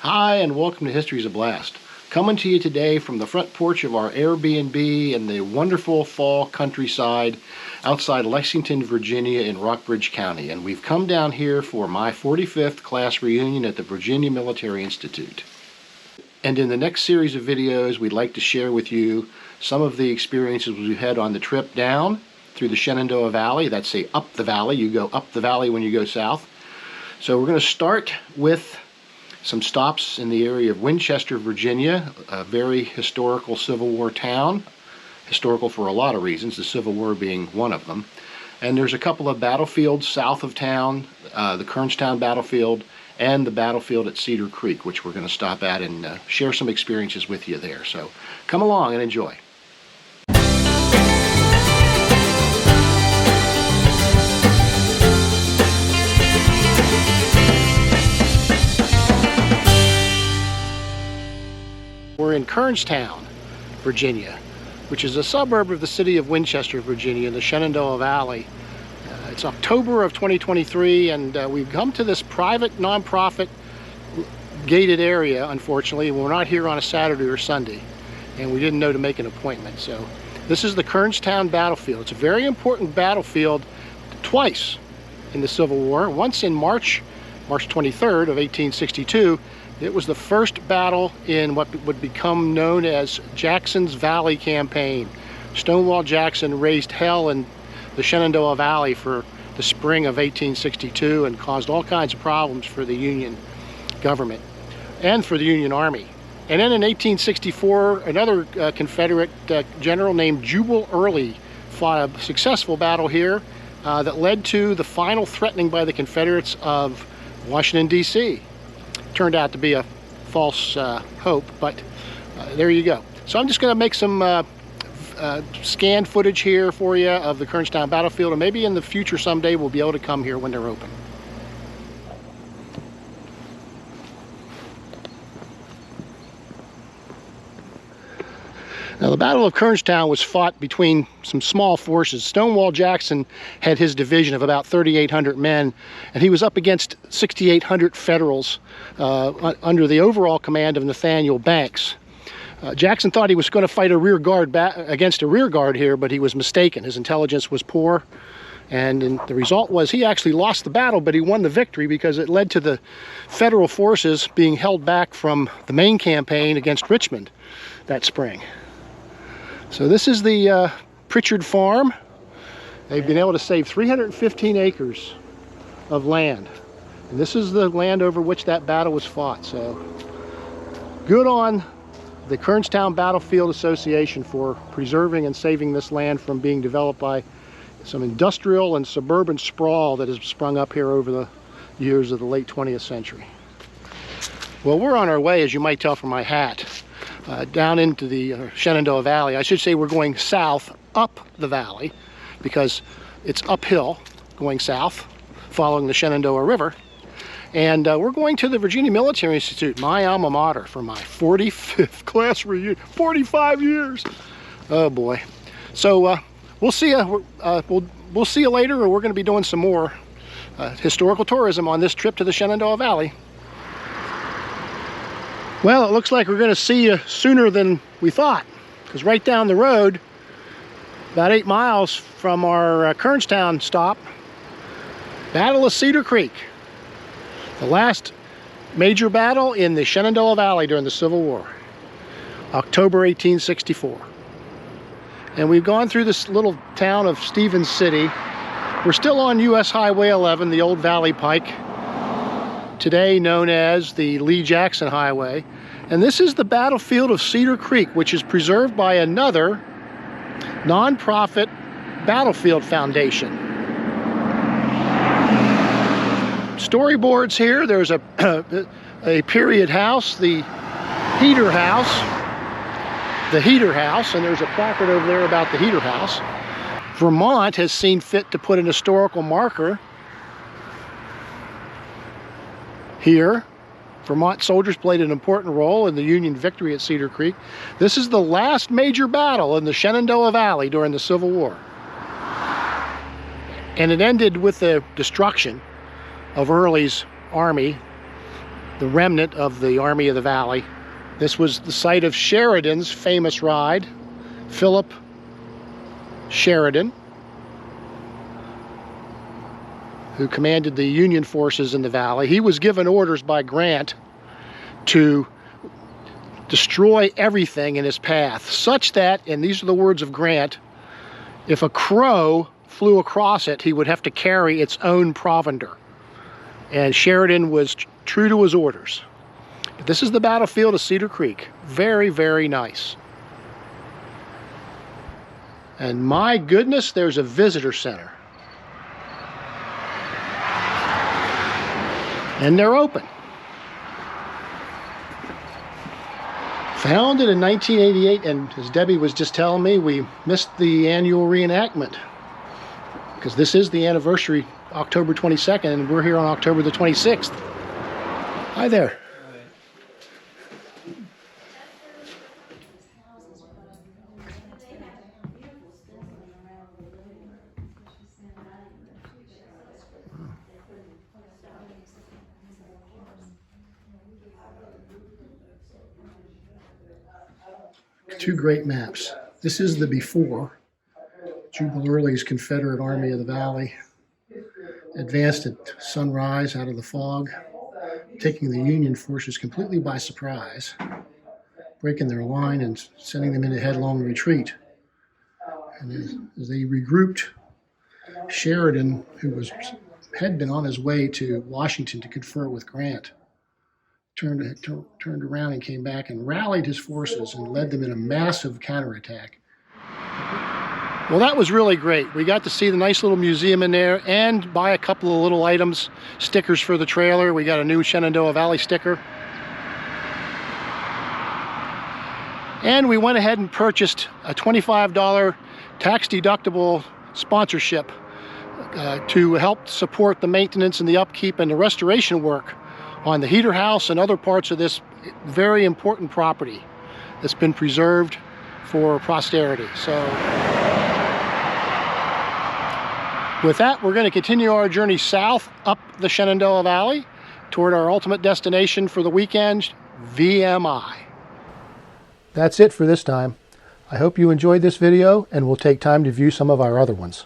Hi, and welcome to History's a Blast. Coming to you today from the front porch of our Airbnb in the wonderful fall countryside outside Lexington, Virginia in Rockbridge County. And we've come down here for my 45th class reunion at the Virginia Military Institute. And in the next series of videos, we'd like to share with you some of the experiences we've had on the trip down through the Shenandoah Valley. That's up the valley. You go up the valley when you go south. So we're going to start with some stops in the area of Winchester, Virginia, a very historical Civil War town. Historical for a lot of reasons, the Civil War being one of them. And there's a couple of battlefields south of town, the Kernstown battlefield and the battlefield at Cedar Creek, which we're going to stop at and share some experiences with you there. So come along and enjoy. We're in Kernstown, Virginia, which is a suburb of the city of Winchester, Virginia, in the Shenandoah Valley. It's October of 2023, and we've come to this private, nonprofit, gated area, unfortunately. We're not here on a Saturday or Sunday, and we didn't know to make an appointment. So this is the Kernstown battlefield. It's a very important battlefield twice in the Civil War. Once in March 23rd of 1862, it was the first battle in what would become known as Jackson's Valley Campaign. Stonewall Jackson raised hell in the Shenandoah Valley for the spring of 1862 and caused all kinds of problems for the Union government and for the Union Army. And then in 1864, another Confederate general named Jubal Early fought a successful battle here that led to the final threatening by the Confederates of Washington, D.C. Turned out to be a false hope, but there you go. So I'm just going to make some scanned footage here for you of the Kernstown battlefield, and maybe in the future someday we'll be able to come here when they're open. Now, the Battle of Kernstown was fought between some small forces. Stonewall Jackson had his division of about 3,800 men, and he was up against 6,800 Federals under the overall command of Nathaniel Banks. Jackson thought he was going to fight a rear guard against a rear guard here, but he was mistaken. His intelligence was poor, and the result was he actually lost the battle, but he won the victory because it led to the Federal forces being held back from the main campaign against Richmond that spring. So this is the Pritchard Farm. They've been able to save 315 acres of land. And this is the land over which that battle was fought. So good on the Kernstown Battlefield Association for preserving and saving this land from being developed by some industrial and suburban sprawl that has sprung up here over the years of the late 20th century. Well, we're on our way, as you might tell from my hat, down into the Shenandoah Valley. I should say we're going south up the valley because it's uphill going south following the Shenandoah River. And we're going to the Virginia Military Institute, my alma mater, for my 45th class reunion. 45 years! Oh boy. So we'll see you. We'll see you later, or we're going to be doing some more historical tourism on this trip to the Shenandoah Valley. Well, it looks like we're going to see you sooner than we thought, because right down the road, about 8 miles from our Kernstown stop, Battle of Cedar Creek, the last major battle in the Shenandoah Valley during the Civil War, October 1864. And we've gone through this little town of Stevens City. We're still on US Highway 11, the old Valley Pike, today known as the Lee-Jackson Highway. And this is the battlefield of Cedar Creek, which is preserved by another nonprofit battlefield foundation. Storyboards here. There's a period house, the Heater House, and there's a placard over there about the Heater House. Vermont has seen fit to put an historical marker here. Vermont soldiers played an important role in the Union victory at Cedar Creek. This is the last major battle in the Shenandoah Valley during the Civil War. And it ended with the destruction of Early's army the remnant of the Army of the Valley. This was the site of Sheridan's famous ride, Philip Sheridan, who commanded the Union forces in the valley. He was given orders by Grant to destroy everything in his path, such that, and these are the words of Grant, if a crow flew across it, he would have to carry its own provender. And Sheridan was true to his orders. But this is the battlefield of Cedar Creek. Very, very nice. And my goodness, there's a visitor center. And they're open. Founded in 1988, and as Debbie was just telling me, we missed the annual reenactment because this is the anniversary, October 22nd, and we're here on October the 26th. Hi there. Two great maps. This is the before. Jubal Early's Confederate Army of the Valley advanced at sunrise out of the fog, taking the Union forces completely by surprise, breaking their line and sending them into headlong retreat. And as they regrouped, Sheridan, who had been on his way to Washington to confer with Grant, turned around and came back and rallied his forces and led them in a massive counterattack. Well, that was really great. We got to see the nice little museum in there and buy a couple of little items, stickers for the trailer. We got a new Shenandoah Valley sticker. And we went ahead and purchased a $25 tax-deductible sponsorship to help support the maintenance and the upkeep and the restoration work on the heater house and other parts of this very important property that's been preserved for posterity. So with that, we're going to continue our journey south up the Shenandoah Valley toward our ultimate destination for the weekend, VMI. That's it for this time. I hope you enjoyed this video and will take time to view some of our other ones.